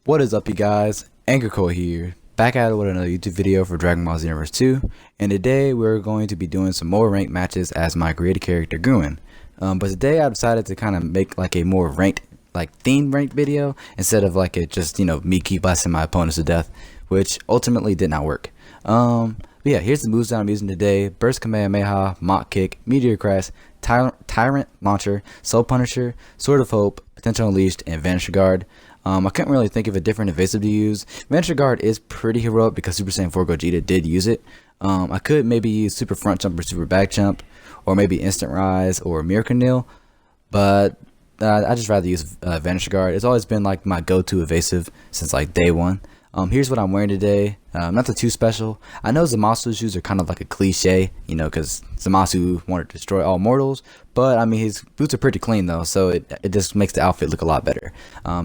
What is up, you guys? AngryColt here, back at it with another YouTube video for Dragon Ball Xenoverse 2, and today we're going to be doing some more ranked matches as my created character Gurren. But today I decided to kind of make like a more ranked, themed ranked video instead of like it just, me keep blasting my opponents to death, which ultimately did not work. But yeah, here's the moves that I'm using today: Burst Kamehameha, Mock Kick, Meteor Crash, Tyrant Launcher, Soul Punisher, Sword of Hope, Potential Unleashed, and Vanisher Guard. I couldn't really think of a different evasive to use. Vanisher Guard is pretty heroic because Super Saiyan 4 Gogeta did use it. I could maybe use Super Front Jump or Super Back Jump, or maybe Instant Rise or Miracle Kneel, but I just rather use Vanisher Guard. It's always been like my go-to evasive since like day one. Here's what I'm wearing today. Nothing too special. I know Zamasu's shoes are kind of like a cliche, because Zamasu wanted to destroy all mortals, but I mean his boots are pretty clean though, so it just makes the outfit look a lot better.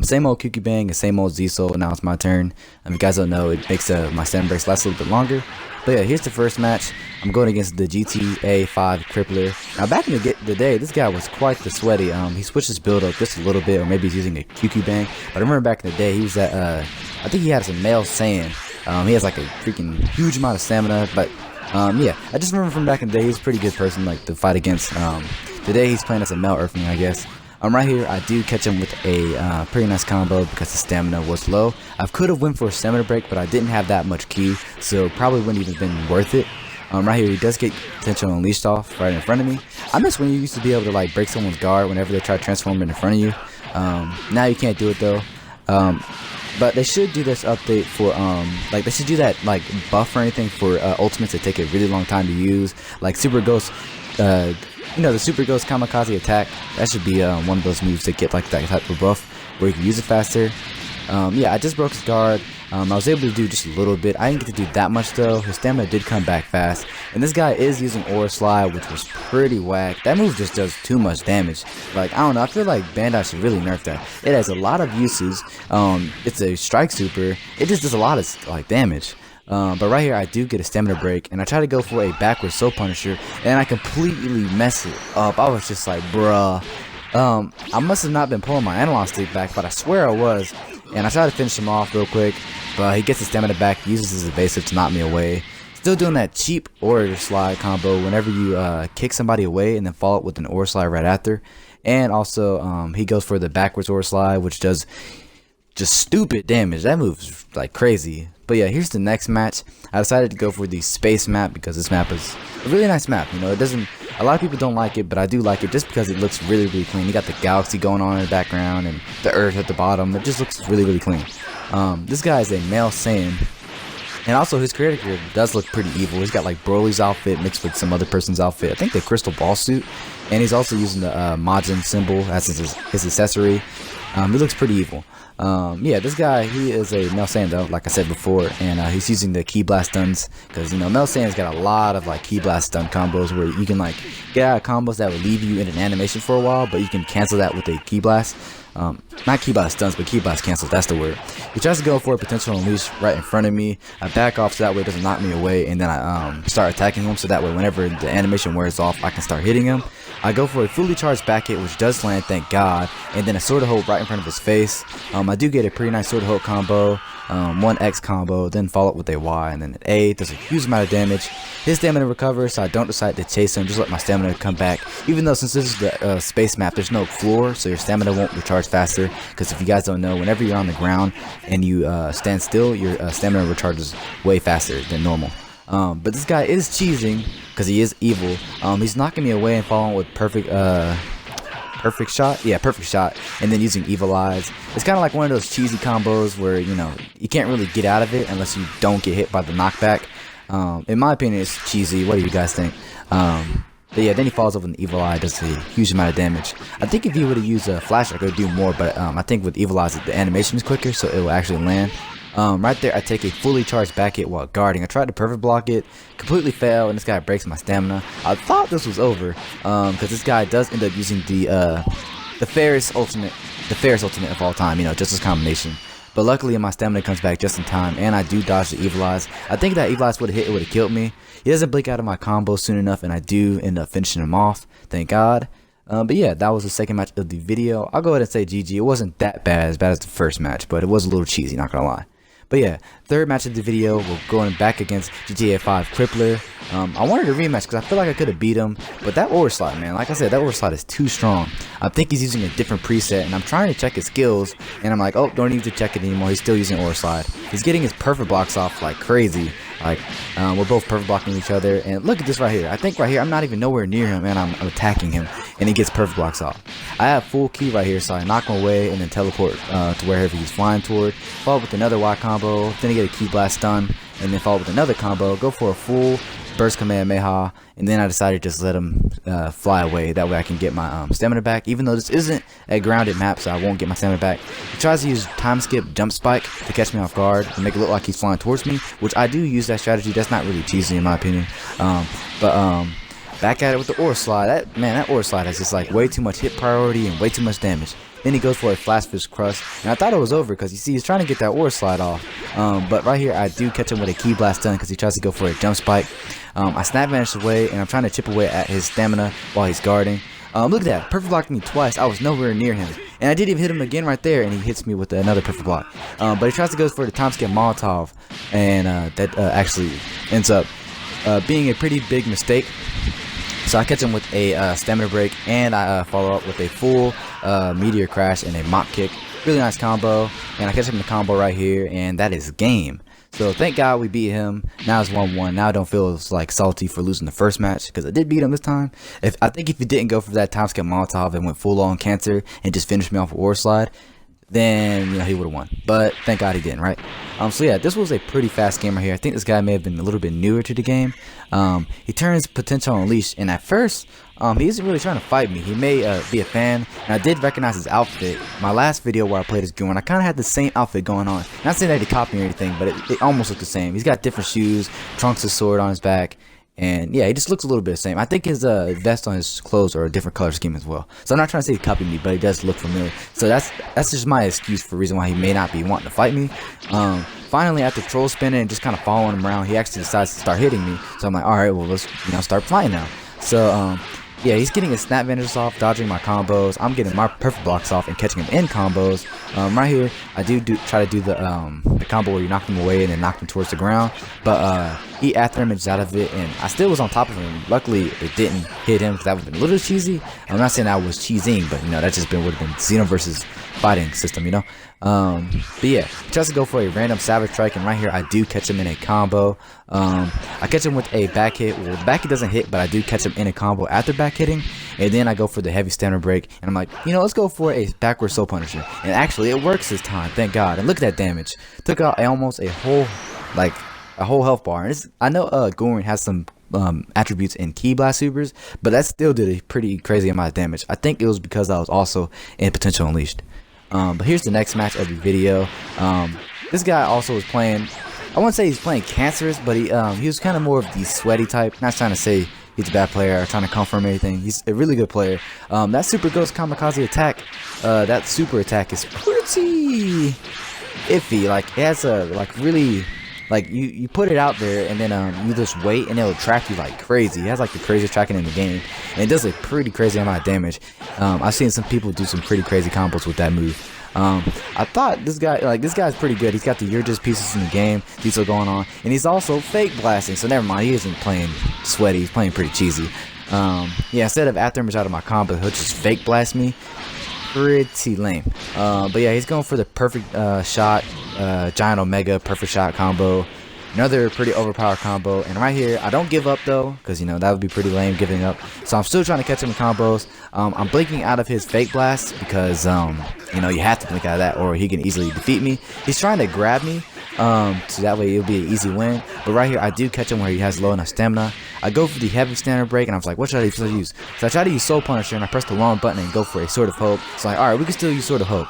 Same old QQ Bang and same old Z-Soul. Now it's my turn. If you guys don't know, it makes my stamina breaks last a little bit longer. But yeah, here's the first match. I'm going against the GTA 5 Crippler. Now back in the day, this guy was quite the sweaty. He switched his build up just a little bit, or maybe he's using a QQ Bang. But I remember back in the day, he was at I think he had some male Saiyan. He has like a freaking huge amount of stamina. But yeah, I just remember from back in the day, he was a pretty good person like to fight against. Today he's playing as a male Earthling, I guess. Right here, I do catch him with a pretty nice combo because the stamina was low. I could have went for a stamina break, but I didn't have that much ki, so probably wouldn't even been worth it. Right here, he does get Potential Unleashed off right in front of me. I miss when you used to be able to like break someone's guard whenever they try to transform in front of you. Now you can't do it though. But they should do this update for they should do that like buff or anything for ultimates that take a really long time to use, like Super Ghost. The Super Ghost Kamikaze attack. That should be one of those moves that get like that type of buff where you can use it faster. Yeah, I just broke his guard. I was able to do just a little bit. I didn't get to do that much though. His stamina did come back fast, and this guy is using Aura Slide, which was pretty whack. That move just does too much damage. Like, I don't know, I feel like Bandai should really nerf that. It has a lot of uses. It's a strike super. It just does a lot of like damage. But right here I do get a stamina break, and I try to go for a backwards Soul Punisher, and I completely mess it up. I was just like, bruh. I must have not been pulling my analog stick back, but I swear I was. And I try to finish him off real quick, but he gets his stamina back, uses his evasive to knock me away. Still doing that cheap Aura Slide combo whenever you kick somebody away and then follow it with an Aura Slide right after. And also he goes for the backwards Aura Slide, which does just stupid damage. That move's like crazy. But yeah, here's the next match. I decided to go for the space map because this map is a really nice map. It doesn't, a lot of people don't like it, but I do like it just because it looks really, really clean. You got the galaxy going on in the background and the earth at the bottom. It just looks really, really clean. This guy is a male Saiyan, and also his character does look pretty evil. He's got like Broly's outfit mixed with some other person's outfit. I think the crystal ball suit, and he's also using the Majin symbol as his accessory. He looks pretty evil. Yeah, this guy, he is a male Saiyan though, like I said before, and he's using the Ki Blast stuns, because male Saiyan's got a lot of like Ki Blast stun combos where you can like get out of combos that would leave you in an animation for a while, but you can cancel that with a Ki Blast. Not Ki Blast stuns, but Ki Blast cancels, that's the word. He tries to go for a Potential Unleash right in front of me. I back off so that way it doesn't knock me away, and then I start attacking him so that way whenever the animation wears off, I can start hitting him. I go for a fully charged back hit, which does land, thank God, and then a Sword of Hope right in front of his face. I do get a pretty nice Sword of Hope combo, 1X combo, then follow up with a Y, and then an A. Does a huge amount of damage. His stamina recovers, so I don't decide to chase him, just let my stamina come back. Even though since this is the space map, there's no floor, so your stamina won't recharge faster, because if you guys don't know, whenever you're on the ground and you stand still, your stamina recharges way faster than normal. But this guy is cheesing because he is evil. He's knocking me away and following with perfect shot. Yeah, perfect shot, and then using evil eyes. It's kind of like one of those cheesy combos where you can't really get out of it unless you don't get hit by the knockback. In my opinion, it's cheesy. What do you guys think? But yeah, then he falls over an evil eye, does a huge amount of damage. I think if he would have used a flash, I could do more, but I think with evil eyes, the animation is quicker, so it will actually land. Right there, I take a fully charged back hit while guarding. I tried to perfect block it, completely fail, and this guy breaks my stamina. I thought this was over, because this guy does end up using the fairest ultimate of all time, just his combination. But luckily my stamina comes back just in time, and I do dodge the evil eyes. I think that evil eyes would have hit, it would have killed me. He doesn't blink out of my combo soon enough, and I do end up finishing him off, thank God. But yeah, that was the second match of the video. I'll go ahead and say GG. It wasn't that bad, as bad as the first match, but it was a little cheesy, not gonna lie. But yeah, third match of the video, we're going back against GTA 5 Crippler. I wanted a rematch because I feel like I could have beat him, but that over slot, man, like I said, that over slot is too strong. I think he's using a different preset, and I'm trying to check his skills, and I'm like, oh, don't need to check it anymore. He's still using over slide. He's getting his perfect blocks off like crazy. Like, we're both perfect blocking each other, and look at this right here. I think right here, I'm not even nowhere near him, and I'm attacking him, and he gets perfect blocks off. I have full key right here, so I knock him away and then teleport to wherever he's flying toward. Follow with another Y combo, then I get a key blast stun, and then follow with another combo. Go for a full burst Kamehameha, and then I decided to just let him fly away. That way I can get my stamina back, even though this isn't a grounded map, so I won't get my stamina back. He tries to use time skip jump spike to catch me off guard and make it look like he's flying towards me, which I do use that strategy. That's not really cheesy in my opinion. Back at it with the ore slide. That ore slide has just like way too much hit priority and way too much damage. Then he goes for a flash fish crush, and I thought it was over because you see he's trying to get that ore slide off. But right here I do catch him with a key blast stun because he tries to go for a jump spike. I snap vanish away, and I'm trying to chip away at his stamina while he's guarding. Look at that, perfect blocked me twice. I was nowhere near him, and I didn't even hit him again right there, and he hits me with another perfect block. But he tries to go for the time skip Molotov, and that actually ends up being a pretty big mistake. So I catch him with a stamina break, and I follow up with a full meteor crash and a mop kick. Really nice combo, and I catch him in the combo right here, and that is game. So thank God we beat him. Now it's 1-1. Now I don't feel like salty for losing the first match because I did beat him this time. I think if he didn't go for that time skip Molotov and went full on Cancer and just finished me off with Ore Slide, then he would have won. But thank God he didn't, right? So yeah, this was a pretty fast game right here. I think this guy may have been a little bit newer to the game. He turns potential unleashed, and at first he isn't really trying to fight me. He may be a fan, and I did recognize his outfit. My last video where I played as Gurren, I kind of had the same outfit going on. Not saying that he copied me or anything, but it almost looked the same. He's got different shoes, Trunks' sword on his back, and yeah, he just looks a little bit the same. I think his vest on his clothes are a different color scheme as well. So I'm not trying to say he copied me, but he does look familiar. So that's just my excuse for the reason why he may not be wanting to fight me. Finally, after troll spinning and just kind of following him around, he actually decides to start hitting me. So I'm like, all right, well, let's start fighting now. So yeah, he's getting his snap vantage off, dodging my combos. I'm getting my perfect blocks off and catching him in combos. Right here, I do try to do the combo where you knock him away and then knock him towards the ground. But he after images out of it, and I still was on top of him. Luckily, it didn't hit him because that would have been a little cheesy. I'm not saying I was cheesing, but that just would have been Xenoverse's fighting system, But yeah, he tries to go for a random savage strike, and right here I do catch him in a combo. I catch him with a back hit. Well, the back hit doesn't hit, but I do catch him in a combo after back hitting, and then I go for the heavy stamina break, and I'm like, let's go for a backward soul punisher. And actually, it works this time, thank God. And look at that damage. Took out almost a whole health bar. And I know Gurren has some attributes in Key Blast Supers, but that still did a pretty crazy amount of damage. I think it was because I was also in Potential Unleashed. But here's the next match of the video. This guy also was playing, I wouldn't say he's playing Cancerous, but he was kind of more of the sweaty type. Not trying to say he's a bad player or trying to confirm anything. He's a really good player. That Super Ghost Kamikaze attack, that super attack is pretty iffy. Like, it has a really, like, you put it out there and then you just wait and it'll track you like crazy. It has like the craziest tracking in the game, and it does a pretty crazy amount of damage. I've seen some people do some pretty crazy combos with that move. I thought this guy's pretty good. He's got the Urges pieces in the game. These are going on, and he's also fake blasting. So never mind, he isn't playing sweaty. He's playing pretty cheesy. Yeah, instead of after image out of my combo, he'll just fake blast me. Pretty lame. But yeah, he's going for the perfect shot, giant omega perfect shot combo. Another pretty overpowered combo, and right here I don't give up though, because that would be pretty lame giving up. So I'm still trying to catch him in combos. I'm blinking out of his fake blast because you have to blink out of that or he can easily defeat me. He's trying to grab me, so that way it'll be an easy win. But right here I do catch him where he has low enough stamina. I go for the heavy stamina break, and I was like, what should I use? So I try to use Soul Punisher, and I press the wrong button and go for a Sword of Hope. So like, alright, we can still use Sword of Hope.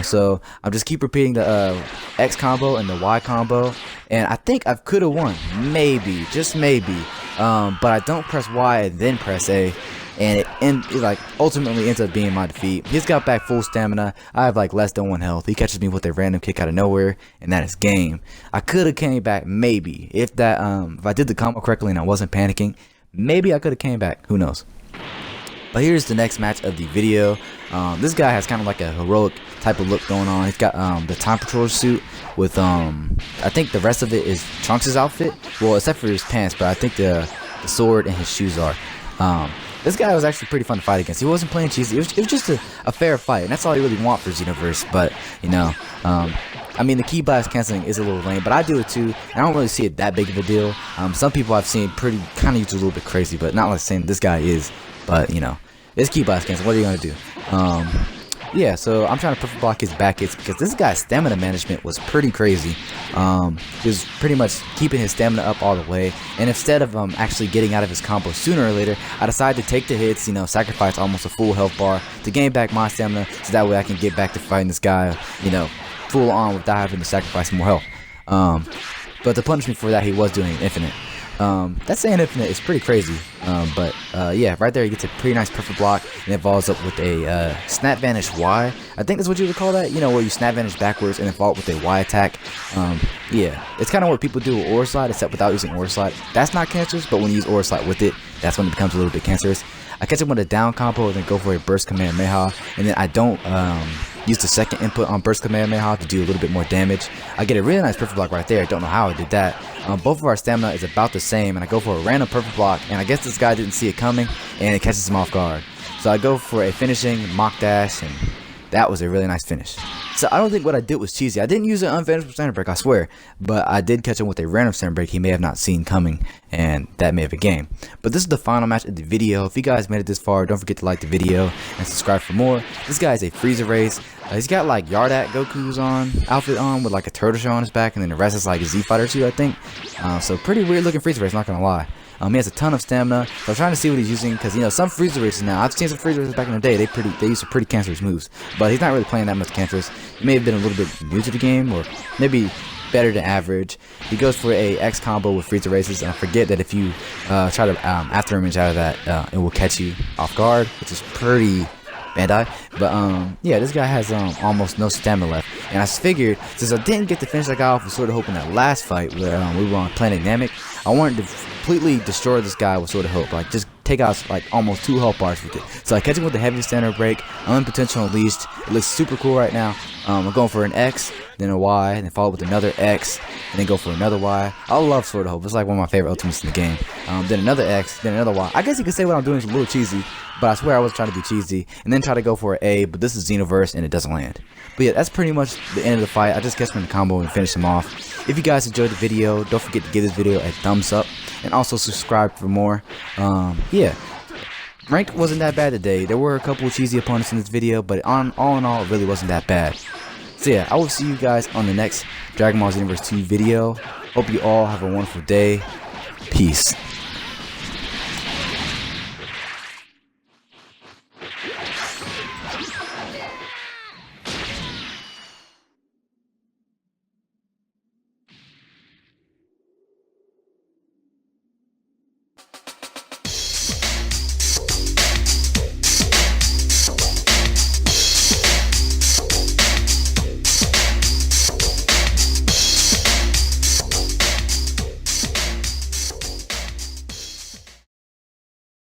So I'm just keep repeating the X combo and the Y combo, and I think I could have won, maybe, just maybe. But I don't press Y and then press A, and it ultimately ends up being my defeat. He's got back full stamina. I have like less than 1 health. He catches me with a random kick out of nowhere, and that is game. I could have came back maybe if I did the combo correctly and I wasn't panicking. Maybe I could have came back. Who knows? But here's the next match of the video. This guy has kind of like a heroic type of look going on. He's got the Time Patrol suit with I think the rest of it is Trunks' outfit. Well, except for his pants, but I think the sword and his shoes are. This guy was actually pretty fun to fight against. He wasn't playing cheesy. It was just a fair fight, and that's all you really want for Xenoverse. But you know, I mean, the key blast canceling is a little lame, but I do it too, and I don't really see it that big of a deal. Some people I've seen kind of use it a little bit crazy, but not like saying this guy is. But you know, it's key blast cancel. What are you gonna do? Yeah, so I'm trying to perfect block his back hits because this guy's stamina management was pretty crazy. He was pretty much keeping his stamina up all the way, and instead of actually getting out of his combo sooner or later, I decided to take the hits, you know, sacrifice almost a full health bar to gain back my stamina, so that way I can get back to fighting this guy, you know, full on without having to sacrifice more health. But to punish me for that, he was doing infinite. That Saiyan infinite is pretty crazy, but yeah, right there he gets a pretty nice perfect block, and it follows up with a snap vanish Y. I think that's what you would call that, you know, where you snap vanish backwards and then follow up with a Y attack. Yeah, it's kind of what people do with Aura Slide, except without using Aura Slide. That's not cancerous, but when you use Aura Slide with it, that's when it becomes a little bit cancerous. I catch him with a down combo and then go for a burst Kamehameha, and then I don't use the second input on burst Kamehameha to do a little bit more damage. I get a really nice perfect block right there. I don't know how I did that. Both of our stamina is about the same, and I go for a random perfect block, and I guess this guy didn't see it coming, and it catches him off guard. So I go for a finishing mock dash, and that was a really nice finish. So I don't think what I did was cheesy. I didn't use an unfinished center break, I swear, but I did catch him with a random center break he may have not seen coming, and that may have been game. But this is the final match of the video. If you guys made it this far, don't forget to like the video and subscribe for more. This guy is a Frieza race. He's got like Yardak Goku's outfit on with like a turtle shell on his back, and then the rest is like a Z Fighter suit, I think. So pretty weird looking Frieza race, not gonna lie. He has a ton of stamina, so I'm trying to see what he's using, because, you know, some Frieza races now, I've seen some Frieza races back in the day, they use some pretty cancerous moves, but he's not really playing that much cancerous. He may have been a little bit new to the game, or maybe better than average. He goes for a X combo with Frieza races, and I forget that if you try to after image out of that, it will catch you off guard, which is pretty Bandai. But yeah, this guy has almost no stamina left, and I figured since I didn't get to finish that guy off with Sword of Hope in that last fight where we were on Planet Namek, I wanted to completely destroy this guy with Sword of Hope, like just take out like almost 2 health bars with it. So I catch him with the heavy center break, potential unleashed. It looks super cool right now. I'm going for an X, then a Y, and then follow with another X, and then go for another Y. I love Sword of Hope. It's like one of my favorite ultimates in the game. Then another X, then another Y. I guess you could say what I'm doing is a little cheesy, but I swear I was trying to be cheesy, and then try to go for an A, but this is Xenoverse, and it doesn't land. But yeah, that's pretty much the end of the fight. I just catch him in the combo and finish him off. If you guys enjoyed the video, don't forget to give this video a thumbs up, and also subscribe for more. Yeah, rank wasn't that bad today. There were a couple of cheesy opponents in this video, but all in all, it really wasn't that bad. So yeah, I will see you guys on the next Dragon Ball Xenoverse 2 video. Hope you all have a wonderful day. Peace.